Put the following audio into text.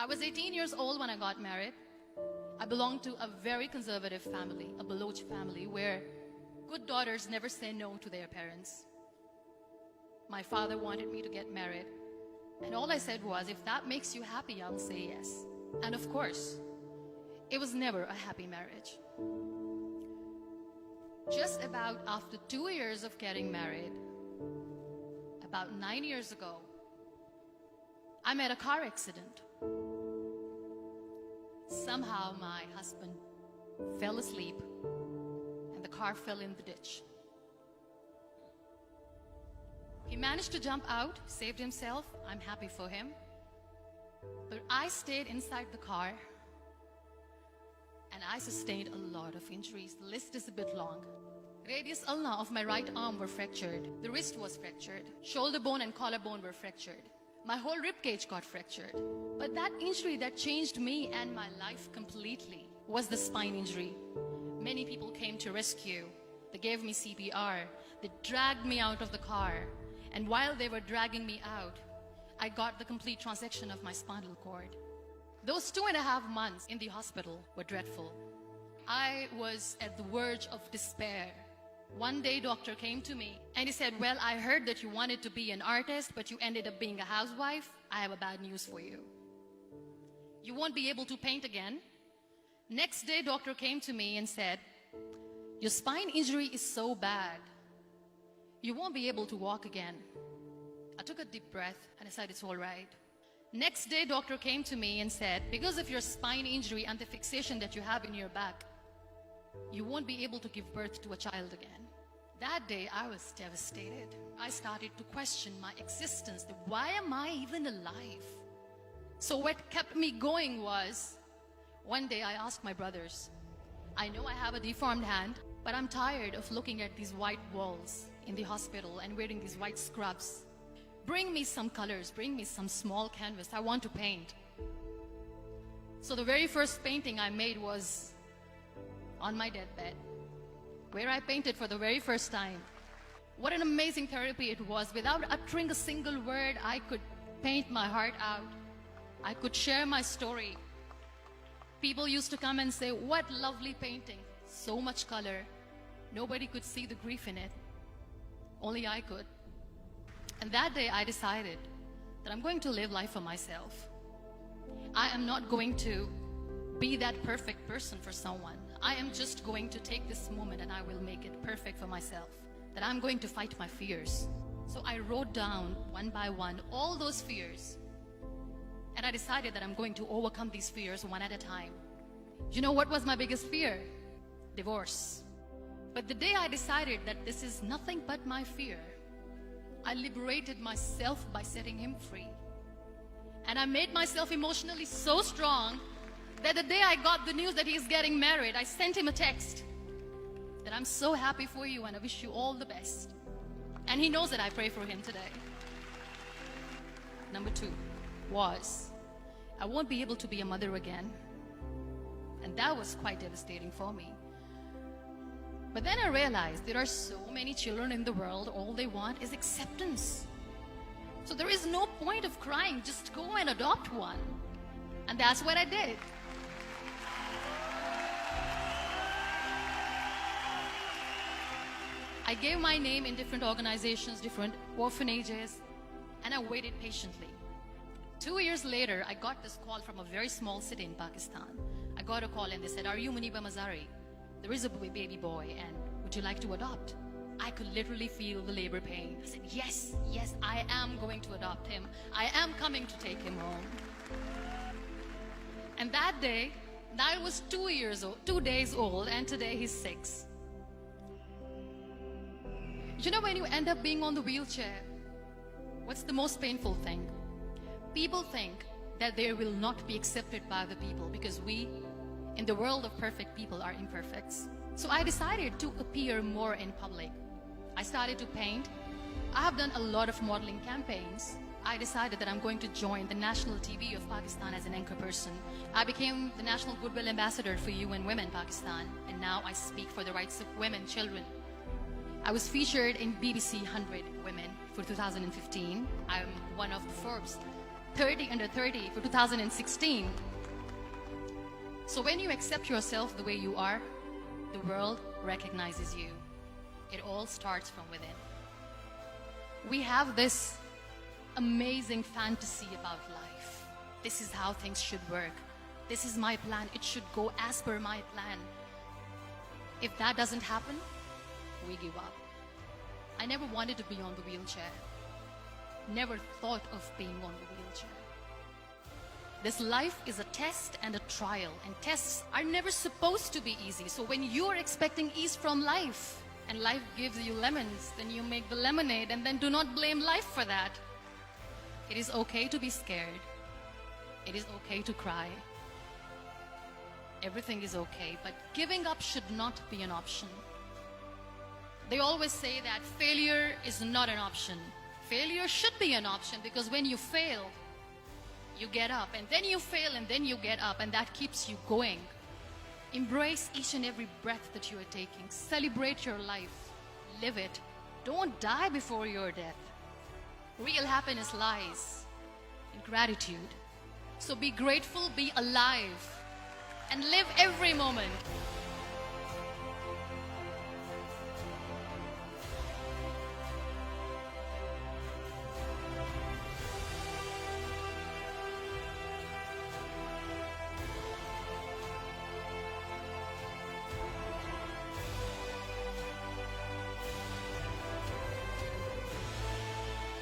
I was 18 years old when I got married. I belonged to a very conservative family, a Baloch family, where good daughters never say no to their parents. My father wanted me to get married, and all I said was, if that makes you happy, I'll say yes. And of course, it was never a happy marriage. Just about after 2 years of getting married, about 9 years ago, I met a car accident. Somehow my husband fell asleep and the car fell in the ditch. He managed to jump out, saved himself. I'm happy for him. But I stayed inside the car and I sustained a lot of injuries. The list is a bit long. Radius ulna of my right arm were fractured. The wrist was fractured. Shoulder bone and collarbone were fractured. My whole rib cage got fractured. But that injury that changed me and my life completely was the spine injury. Many people came to rescue. They gave me CPR. They dragged me out of the car. And while they were dragging me out, I got the complete transection of my spinal cord. Those 2.5 months in the hospital were dreadful. I was at the verge of despair. One day, doctor came to me and he said, well, I heard that you wanted to be an artist, but you ended up being a housewife. I have a bad news for you. You won't be able to paint again. Next day, doctor came to me and said, your spine injury is so bad, you won't be able to walk again. I took a deep breath and I said, it's all right. Next day, doctor came to me and said, because of your spine injury and the fixation that you have in your back, you won't be able to give birth to a child again. That day, I was devastated. I started to question my existence. Why am I even alive? So what kept me going was, one day I asked my brothers, I know I have a deformed hand, but I'm tired of looking at these white walls in the hospital and wearing these white scrubs. Bring me some colors, bring me some small canvas. I want to paint. So the very first painting I made was on my deathbed, where I painted for the very first time. What an amazing therapy it was. Without uttering a single word, I could paint my heart out. I could share my story. People used to come and say, what lovely painting. So much color. Nobody could see the grief in it. Only I could. And that day I decided that I'm going to live life for myself. I am not going to be that perfect person for someone. I am just going to take this moment and I will make it perfect for myself. That I'm going to fight my fears. So I wrote down one by one all those fears. And I decided that I'm going to overcome these fears one at a time. You know what was my biggest fear? Divorce. But the day I decided that this is nothing but my fear, I liberated myself by setting him free. And I made myself emotionally so strong that the day I got the news that he's getting married, I sent him a text that I'm so happy for you and I wish you all the best. And he knows that I pray for him today. Number 2 was, I won't be able to be a mother again. And that was quite devastating for me. But then I realized there are so many children in the world, all they want is acceptance. So there is no point of crying, just go and adopt one. And that's what I did. I gave my name in different organizations, different orphanages, and I waited patiently. 2 years later, I got this call from a very small city in Pakistan. I got a call and they said, are you Muniba Mazari? There is a baby boy and would you like to adopt? I could literally feel the labor pain. I said, yes, yes, I am going to adopt him. I am coming to take him home. And that day, Niall was 2 days old, and today he's 6. You know, when you end up being on the wheelchair, what's the most painful thing? People think that they will not be accepted by the people because we, in the world of perfect people, are imperfects. So I decided to appear more in public. I started to paint. I have done a lot of modeling campaigns. I decided that I'm going to join the national TV of Pakistan as an anchor person. I became the National Goodwill Ambassador for UN Women Pakistan, and now I speak for the rights of women, children. I was featured in BBC 100 Women for 2015. I'm one of the Forbes 30 under 30 for 2016. So when you accept yourself the way you are, the world recognizes you. It all starts from within. We have this amazing fantasy about life. This is how things should work. This is my plan. It should go as per my plan. If that doesn't happen, we give up. I never wanted to be on the wheelchair. Never thought of being on the wheelchair. This life is a test and a trial, and tests are never supposed to be easy. So when you're expecting ease from life, and life gives you lemons, then you make the lemonade, and then do not blame life for that. It is okay to be scared. It is okay to cry. Everything is okay, but giving up should not be an option. They always say that failure is not an option. Failure should be an option, because when you fail, you get up, and then you fail, and then you get up, and that keeps you going. Embrace each and every breath that you are taking. Celebrate your life. Live it. Don't die before your death. Real happiness lies in gratitude. So be grateful, be alive, and live every moment.